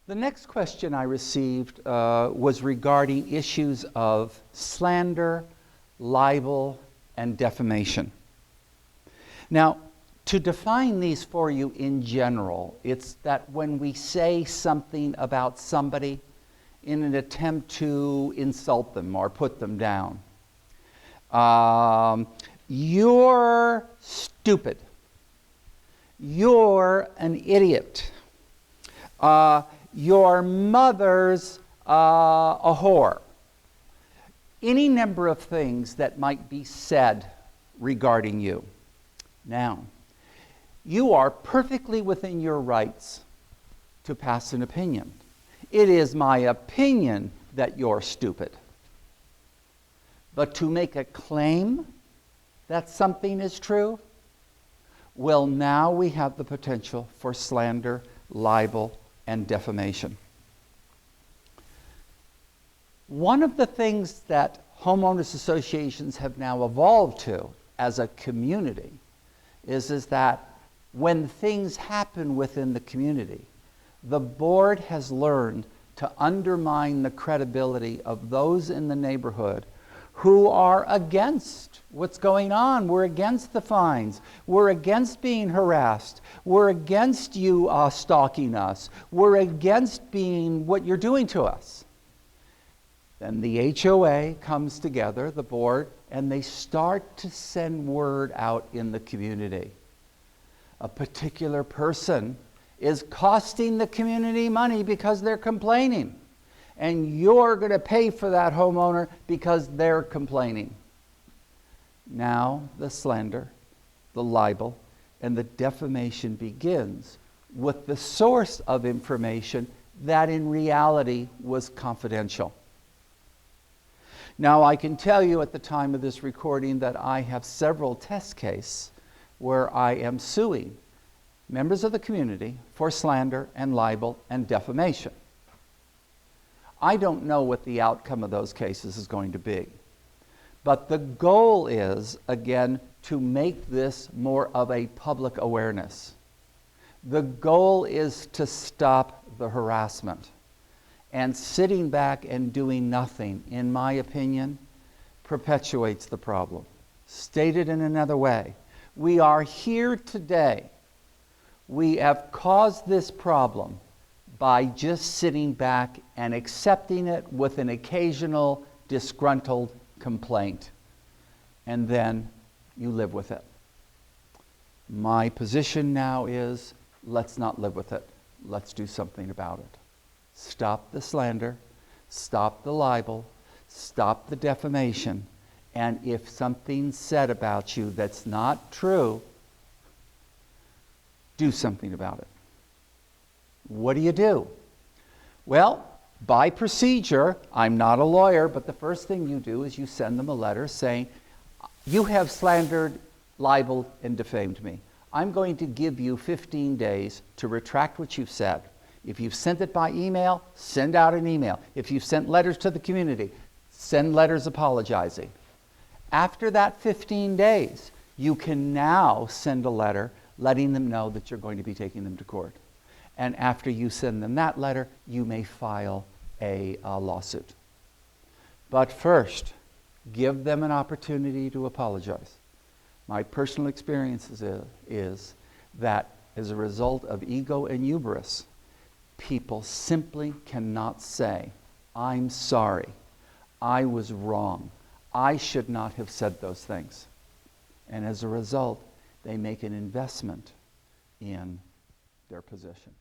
The next question I received was regarding issues of slander, libel, and defamation. Now, to define these for you in general, it's that when we say something about somebody in an attempt to insult them or put them down, you're stupid, you're an idiot, your mother's a whore. Any number of things that might be said regarding you. Now, you are perfectly within your rights to pass an opinion. It is my opinion that you're stupid. But to make a claim that something is true, well, now we have the potential for slander, libel, and defamation. One of the things that homeowners associations have now evolved to as a community is that when things happen within the community, the board has learned to undermine the credibility of those in the neighborhood who are against what's going on. We're against the fines. We're against being harassed. We're against you stalking us. We're against being what you're doing to us. Then the HOA comes together, the board, and they start to send word out in the community. A particular person is costing the community money because they're complaining. And you're going to pay for that homeowner because they're complaining. Now the slander, the libel, and the defamation begins with the source of information that in reality was confidential. Now I can tell you at the time of this recording that I have several test cases where I am suing members of the community for slander and libel and defamation. I don't know what the outcome of those cases is going to be. But the goal is, again, to make this more of a public awareness. The goal is to stop the harassment. And sitting back and doing nothing, in my opinion, perpetuates the problem. Stated in another way, we are here today. We have caused this problem by just sitting back and accepting it with an occasional disgruntled complaint. And then you live with it. My position now is, let's not live with it. Let's do something about it. Stop the slander, stop the libel, stop the defamation, and if something's said about you that's not true, do something about it. What do? Well, by procedure, I'm not a lawyer, but the first thing you do is you send them a letter saying, you have slandered, libeled, and defamed me. I'm going to give you 15 days to retract what you've said. If you've sent it by email, send out an email. If you've sent letters to the community, send letters apologizing. After that 15 days, you can now send a letter letting them know that you're going to be taking them to court. And after you send them that letter, you may file a lawsuit. But first, give them an opportunity to apologize. My personal experience is that as a result of ego and hubris, people simply cannot say, I'm sorry, I was wrong, I should not have said those things. And as a result, they make an investment in their position.